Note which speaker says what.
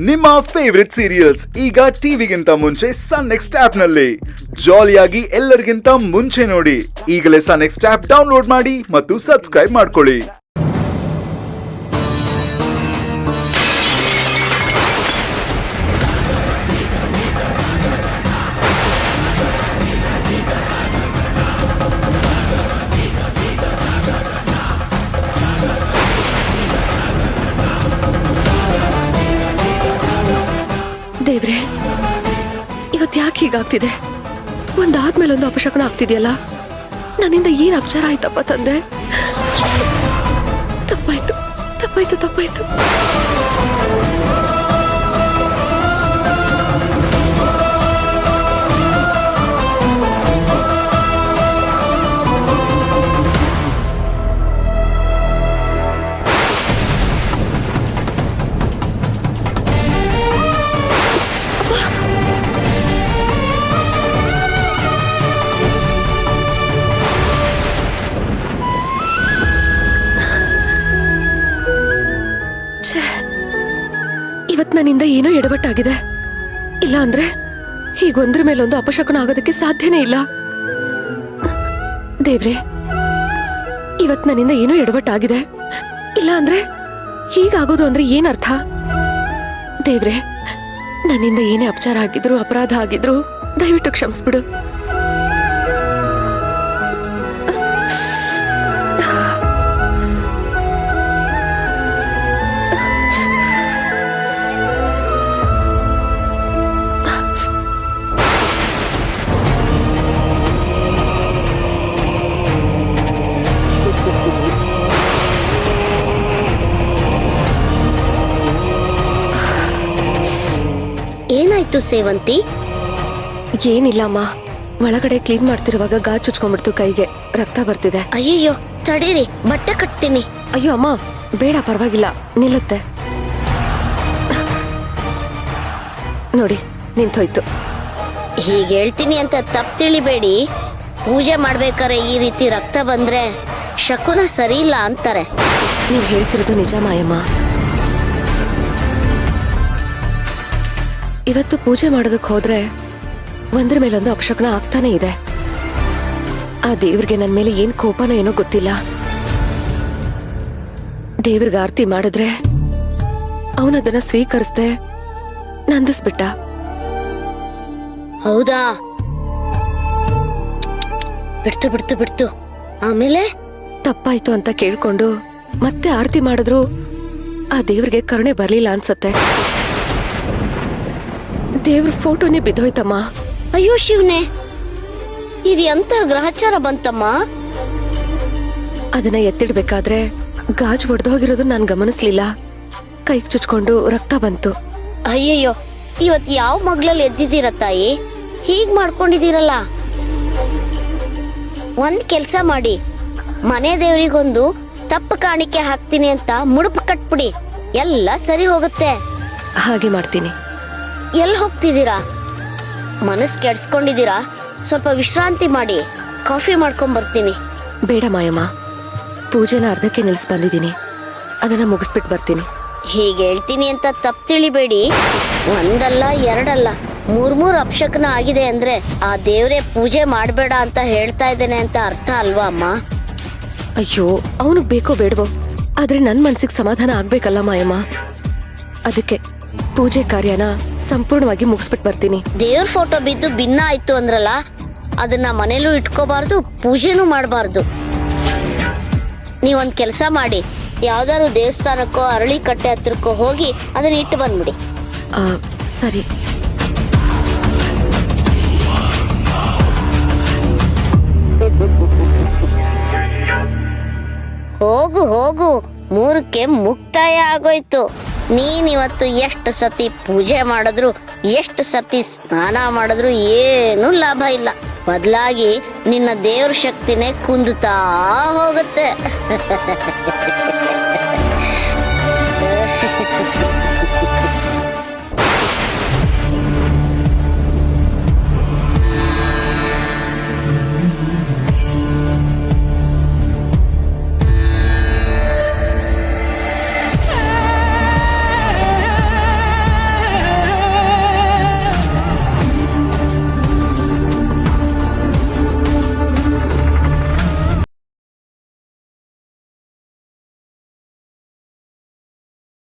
Speaker 1: ನಿಮ್ಮ favourite serials ಈಗ ಟಿವಿಗಿಂತ ಮುಂಚೆ ಸನ್ ನೆಕ್ಸ್ಟ್ ಆಪ್ ನಲ್ಲಿ ಜಾಲಿಯಾಗಿ ಎಲ್ಲರಿಗಿಂತ ಮುಂಚೆ ನೋಡಿ. ಈಗಲೇ ಸನ್ ನೆಕ್ಸ್ಟ್ ಆಪ್ ಡೌನ್ಲೋಡ್ ಮಾಡಿ ಮತ್ತು ಸಬ್ಸ್ಕ್ರೈಬ್ ಮಾಡ್ಕೊಳ್ಳಿ.
Speaker 2: ದೇವ್ರೆ, ಇವತ್ತು ಯಾಕೆ ಹೀಗಾಗ್ತಿದೆ? ಒಂದಾದ್ಮೇಲೆ ಒಂದು ಅಪಶಕನ ಆಗ್ತಿದೆಯಲ್ಲ. ನನ್ನಿಂದ ಏನ್ ಅಪಚಾರ ಆಯ್ತಪ್ಪ ತಂದೆ? ತಪ್ಪಾಯ್ತು ತಪ್ಪಾಯ್ತು ತಪ್ಪಾಯ್ತು. ಇವತ್ ನನ್ನಿಂದ ಏನೋ ಎಡವಟ್ಟಾಗಿದೆ. ಇಲ್ಲ ಅಂದ್ರೆ ಹೀಗೊಂದ್ರ ಮೇಲೊಂದು ಅಪಶಕನ ಆಗೋದಕ್ಕೆ ಸಾಧ್ಯನೇ ಇಲ್ಲ. ದೇವ್ರೆ, ಇವತ್ ನನ್ನಿಂದ ಏನೋ ಎಡವಟ್ಟಾಗಿದೆ. ಇಲ್ಲ ಅಂದ್ರೆ ಹೀಗಾಗೋದು ಅಂದ್ರೆ ಏನರ್ಥ? ದೇವ್ರೆ, ನನ್ನಿಂದ ಏನೇ ಅಪಚಾರ ಆಗಿದ್ರು ಅಪರಾಧ ಆಗಿದ್ರು ದಯವಿಟ್ಟು ಕ್ಷಮಿಸ್ಬಿಡು.
Speaker 3: ಏನಾಯ್ತು ಸೇವಂತಿ?
Speaker 2: ಏನಿಲ್ಲ ಅಮ್ಮ, ಒಳಗಡೆ ಕ್ಲೀನ್ ಮಾಡ್ತಿರುವಾಗ ಗಾಜ್ ಚುಚ್ಕೊಂಡ್ಬಿಡ್ತು, ಕೈಗೆ ರಕ್ತ ಬರ್ತಿದೆ.
Speaker 3: ಅಯ್ಯಯ್ಯೋ, ತಡೀರಿ, ಬಟ್ಟೆ ಕಟ್ತೀನಿ.
Speaker 2: ಅಯ್ಯೋ ಅಮ್ಮ, ಬೇಡ, ಪರವಾಗಿಲ್ಲ, ನಿಲ್ಲುತ್ತೆ. ನೋಡಿ, ನಿಂತೋಯ್ತು.
Speaker 3: ಹೀಗೆ ಹೇಳ್ತೀನಿ ಅಂತ ತಪ್ಪು ತಿಳಿಬೇಡಿ. ಪೂಜೆ ಮಾಡ್ಬೇಕಾರೆ ಈ ರೀತಿ ರಕ್ತ ಬಂದ್ರೆ ಶಕುನ ಸರಿ ಇಲ್ಲ ಅಂತಾರೆ.
Speaker 2: ನೀವು ಹೇಳ್ತಿರೋದು ನಿಜ ಮಾಯಮ್ಮ. ಇವತ್ತು ಪೂಜೆ ಮಾಡೋದಕ್ಕೆ ಹೋದ್ರೆ ಒಂದ್ರ ಮೇಲೊಂದು ಅಪಶಕನ ಆಗ್ತಾನೆ ಇದೆ. ಆ ದೇವ್ರಿಗೆ ನನ್ ಮೇಲೆ ಏನ್ ಕೋಪನೋ ಏನೋ ಗೊತ್ತಿಲ್ಲ. ದೇವ್ರಿಗೆ ಆರತಿ ಮಾಡಿದ್ರೆ ಅವನದನ್ನ ಸ್ವೀಕರಿಸ್ದೆ ನಂದಿಸ್ಬಿಟ್ಟ.
Speaker 3: ಹೌದಾ? ಬಿಡ್ತು ಬಿಡ್ತು ಬಿಡ್ತು. ಆಮೇಲೆ
Speaker 2: ತಪ್ಪಾಯ್ತು ಅಂತ ಕೇಳ್ಕೊಂಡು ಮತ್ತೆ ಆರತಿ ಮಾಡಿದ್ರು ಆ ದೇವ್ರಿಗೆ ಕರುಣೆ ಬರ್ಲಿಲ್ಲ ಅನ್ಸತ್ತೆ. ದೇವ್ರ ಫೋಟೋನೇ ಬಿದ್ದೋಯ್ತಮ್ಮ.
Speaker 3: ಅಯ್ಯೋ ಶಿವನೇ, ಇದು ಎಂತ ಗ್ರಹಚಾರ ಬಂತಮ್ಮ?
Speaker 2: ಅದನ್ನ ಎತ್ತಿಡ್ಬೇಕಾದ್ರೆ ಗಾಜು ಒಡೆದೋಗಿರೋದು ನಾನ್ ಗಮನಿಸ್ಲಿಲ್ಲ. ಕೈಗೆ ಚುಚ್ಕೊಂಡು ರಕ್ತ ಬಂತು.
Speaker 3: ಅಯ್ಯಯ್ಯೋ, ಇವತ್ ಯಾವ ಮಗ್ಲಲ್ಲಿ ಎದ್ದಿದ್ದೀರ ತಾಯಿ? ಹೀಗ್ ಮಾಡ್ಕೊಂಡಿದ್ದೀರಲ್ಲ. ಒಂದ್ ಕೆಲ್ಸ ಮಾಡಿ, ಮನೆ ದೇವ್ರಿಗೊಂದು ತಪ್ಪು ಕಾಣಿಕೆ ಹಾಕ್ತೀನಿ ಅಂತ ಮುಡುಪು ಕಟ್ಬಿಡಿ, ಎಲ್ಲ ಸರಿ ಹೋಗುತ್ತೆ.
Speaker 2: ಹಾಗೆ ಮಾಡ್ತೀನಿ.
Speaker 3: ಎಲ್ಲಿ ಹೋಗ್ತಿದ್ದೀರಾ? ಮನಸ್ ಕೆಡ್ಸ್ಕೊಂಡಿದ್ದೀರಾ? ಸ್ವಲ್ಪ ವಿಶ್ರಾಂತಿ ಮಾಡಿ, ಕಾಫಿ ಮಾಡ್ಕೊಂಡ್ ಬರ್ತೀನಿ.
Speaker 2: ಬೇಡ ಮಾಯಮ್ಮ, ಪೂಜೆನ ಅರ್ಧಕ್ಕೆ ನಿಲ್ಸ್ ಬಂದಿದ್ದೀನಿ, ಅದನ್ನ ಮುಗಿಸ್ಬಿಟ್ಟು ಬರ್ತೀನಿ.
Speaker 3: ಹೀಗೆ ಹೇಳ್ತೀನಿ ಅಂತ ತಪ್ಪು ತಿಳಿಬೇಡಿ. ಒಂದಲ್ಲ ಎರಡಲ್ಲ, ಮೂರ್ ಅಪಶಕನ ಆಗಿದೆ ಅಂದ್ರೆ ಆ ದೇವ್ರೆ ಪೂಜೆ ಮಾಡಬೇಡ ಅಂತ ಹೇಳ್ತಾ ಇದ್ದೇನೆ ಅಂತ ಅರ್ಥ ಅಲ್ವಾ ಅಮ್ಮ?
Speaker 2: ಅಯ್ಯೋ, ಅವನಿಗೆ ಬೇಕೋ ಬೇಡವೋ, ಆದ್ರೆ ನನ್ ಮನ್ಸಿಗೆ ಸಮಾಧಾನ ಆಗ್ಬೇಕಲ್ಲ ಮಾಯಮ್ಮ. ಅದಕ್ಕೆ ಪೂಜೆ ಕಾರ್ಯನ ಸಂಪೂರ್ಣವಾಗಿ ಮುಗಿಸ್ಬಿಟ್ಟು ಬರ್ತೀನಿ.
Speaker 3: ದೇವ್ರ ಫೋಟೋ ಬಿದ್ದು ಭಿನ್ನ ಆಯ್ತು ಅಂದ್ರಲ್ಲ, ಅದನ್ನ ಮನೇಲೂ ಇಟ್ಕೋಬಾರ್ದು, ಪೂಜೆನೂ ಮಾಡಬಾರ್ದು. ನೀವೊಂದ್ ಕೆಲಸ ಮಾಡಿ, ಯಾವ್ದಾದ್ರು ದೇವಸ್ಥಾನಕ್ಕೋ ಅರಳಿ ಕಟ್ಟೆ ಹತ್ರಕ್ಕೋ ಹೋಗಿ ಅದನ್ನ ಇಟ್ಟು ಬಂದ್ಬಿಡಿ.
Speaker 2: ಸರಿ.
Speaker 3: ಹೋಗು ಹೋಗು, 3ಕ್ಕೆ ಮುಕ್ತಾಯ ಆಗೋಯ್ತು. ನೀನಿವತ್ತು ಎಷ್ಟು ಸತಿ ಪೂಜೆ ಮಾಡಿದ್ರು, ಎಷ್ಟು ಸತಿ ಸ್ನಾನ ಮಾಡಿದ್ರು ಏನೂ ಲಾಭ ಇಲ್ಲ. ಬದಲಾಗಿ ನಿನ್ನ ದೇವ್ರ ಶಕ್ತಿನೇ ಕುಂದುತ್ತಾ ಹೋಗುತ್ತೆ.